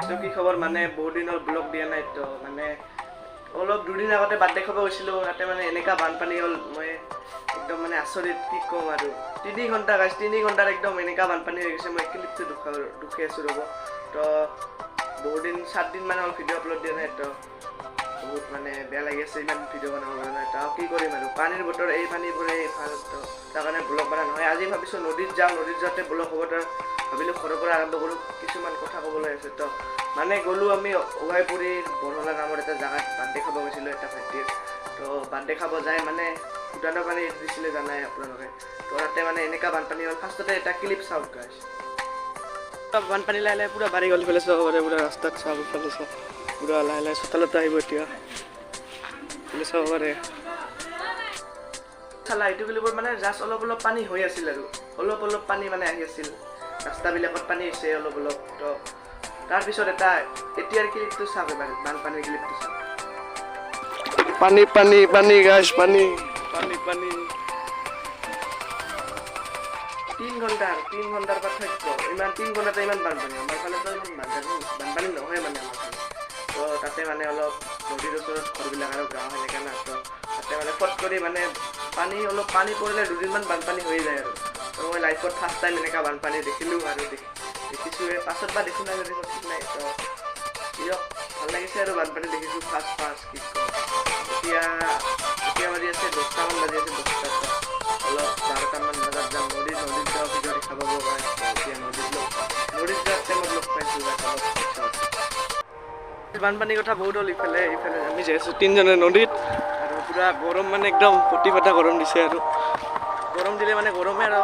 তো কি খবৰ মানে বহুত দিনৰ ব্লগ দিয়া নাই তো মানে অলপ দুদিন আগতে বাৰ্থডে খাব গৈছিলোঁ তাতে মানে এনেকা বানপানী হ'ল মই একদম মানে আচৰিত কি ক'ম আৰু 3 ঘণ্টা গাইছ 3 ঘণ্টাত একদম এনেকা বানপানী হৈ গৈছে মই ক্লিপটো দুখি আছোঁ ৰ'ব তো বহুত দিন 7 দিন মানে হ'ল ভিডিঅ' আপলোড দিয়া নাই তো বহুত মানে বেয়া লাগি আছে ইমান ভিডিঅ' বনাব পৰা নাই তো কি কৰিম আৰু পানীৰ বতৰ এই পানীবোৰে ভাল তো তাৰ কাৰণে ব্লগ বনা নহয় আজি ভাবিছোঁ নদীত যাওঁ নদীত যাওঁতে ব্লগ হ'ব তো ভাবিলোঁ ঘৰৰ পৰা আৰম্ভ কৰোঁ কিছুমান কথা ক'বলৈ আছে তো মানে গ'লোঁ আমি অভাইপুৰীৰ বৰহলা নামৰ এটা জেগাত বাৰ্থডে খাব গৈছিলোঁ এটা ভাইটিৰ তো বাৰ্থডে খাব যায় মানে ভূটানৰ পানী দিছিলে জানাই আপোনালোকে তো তাতে মানে এনেকুৱা বানপানী হ'ল ফাৰ্ষ্টতে এটা ক্লিপ চাওক গাইছ বানপানী লাহে লাহে পূৰা বাঢ়ি গ'ল ইফালে চাব পাৰে পূৰা ৰাস্তাত চাওক ইফালে চাওক পূৰা লাহে লাহে চোতালতে আহিব এতিয়া ইফালে চাব পাৰে চালা এইটো বুলিবোৰ মানে জাষ্ট অলপ অলপ পানী হৈ আছিল আৰু অলপ অলপ পানী মানে আহি আছিল ৰাস্তাবিলাকত পানী হৈছে অলপ অলপ তো তাৰপিছত এটা এতিয়াৰ ক্লিপটো চাওক এবাৰ বানপানীৰ ক্লিপটো চাওক পানী পানী পানী গাছ পানী পানী পানী 3 ঘণ্টাৰ পাৰ্থক্য ইমান 3 ঘণ্টাতে ইমান বানপানী আমাৰ ফালেতো ইমান বানপানী নহয় মানে আমাৰ ফালে তো তাতে মানে অলপ নদীৰ ওচৰত ঘৰবিলাক আৰু গাঁও সেনেকৈ না তো তাতে মানে ফট কৰি মানে অলপ পানী পৰিলে দুদিনমান বানপানী হৈ যায় আৰু তো মই লাইফত ফাৰ্ষ্ট টাইম এনেকুৱা বানপানী দেখিলোঁ আৰু দেখিছোঁৱে পাছত বা দেখোঁ নাই যদি ঠিক নাই তো দিয়ক ভাল লাগিছে আৰু বানপানী দেখিছোঁ ফাৰ্ষ্ট কি এতিয়া বাজি আছে 10টামান বাজি আছে 10টা অলপ 12টামান বজাত যাম নদীত যাওঁ ভিডিঅ' দেখা পাব পাৰে এতিয়া নদীত যোৱাৰ টাইমত লগ পাইছোঁ বানপানীৰ কথা বহুত হ'ল ইফালে আমি যাই আছোঁ 3জনে নদীত আৰু পূৰা গৰম মানে একদম ফটি ফটা গৰম দিছে আৰু গৰম দিলে মানে গৰমে আৰু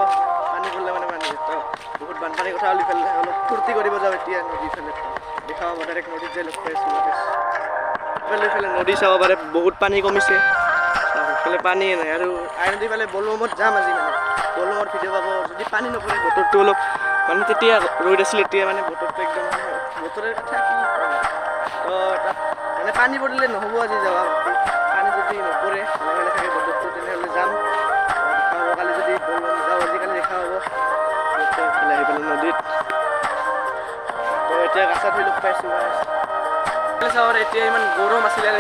পানী পৰলে মানে পানী তো বহুত বানপানীৰ কথা হ'ল ইফালে অলপ ফূৰ্তি কৰিব যাওঁ এতিয়া নদীৰ ফালে দেখা পাব ডাইৰেক্ট নদীত যাই লগ পাইছোঁ ইফালে নদী চাব পাৰে বহুত পানী কমিছে ইফালে পানী নাই আৰু আইনদী ফালে বলবমত যাম আজি মানে বলবমত ভিডিঅ' পাব যদি পানী নপৰে বতৰটো অলপ মানে তেতিয়া ৰ'দ আছিল এতিয়া মানে বতৰটো একদম বতৰৰ কথা কি তো তাত মানে পানী পৰিলে নহ'ব আজি যাবা পানী যদি নপৰে ভালে থাকে বতৰটো তেনেহ'লে যাম দেখা হ'ব কালি যদি বলবম যাওঁ আজিকালি দেখা হ'ব এইফালে আহি পেলাই নদীত তো এতিয়া গাছা ধুই লগ পাইছোঁ চাওঁ এতিয়া ইমান গৰম আছিলে আৰু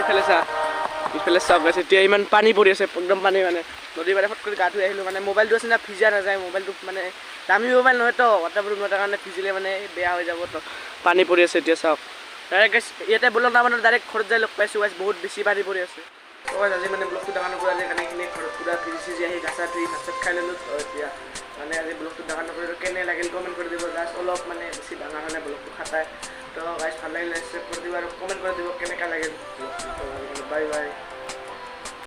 ইফালে চাওক গাছ এতিয়া ইমান পানী পৰি আছে একদম পানী মানে নদীৰ পাৰে ফট কৰি গা ধুই আহিলোঁ মানে মোবাইলটো আছে না ভিজা নাযায় মোবাইলটো মানে দামী মোবাইল নহয় তো ৱাটাৰপ্ৰুফ নহয় তাৰ কাৰণে ভিজিলে মানে বেয়া হৈ যাব তো পানী পৰি আছে এতিয়া চাওক ডাইৰেক্ট গাইছ ইয়াতে ব্লগ নামানৰ ডাইৰেক্ট ঘৰত যাই লগ পাইছোঁ গাইছ বহুত বেছি পানী পৰি আছে তো আজি মানে ব্লগটো ডাঙৰ নকৰা যায় কাৰণে এইখিনি ঘৰত পূৰা ভিজি আহি গা চা ধুই ভাত চাত খাই ল'লোঁ এতিয়া মানে আজি ব্লগটো ডাঙৰ নকৰিলোঁ কেনে লাগিল কমেণ্ট কৰি দিব জাষ্ট অলপ মানে বেছি ডাঙৰ হ'লে ব্লগটো খাটায় তো গাইছ ভাল লাগিলে ছেভ কৰি দিব আৰু কমেণ্ট কৰি দিব কেনেকুৱা লাগিল ব্লগটো বাই বাই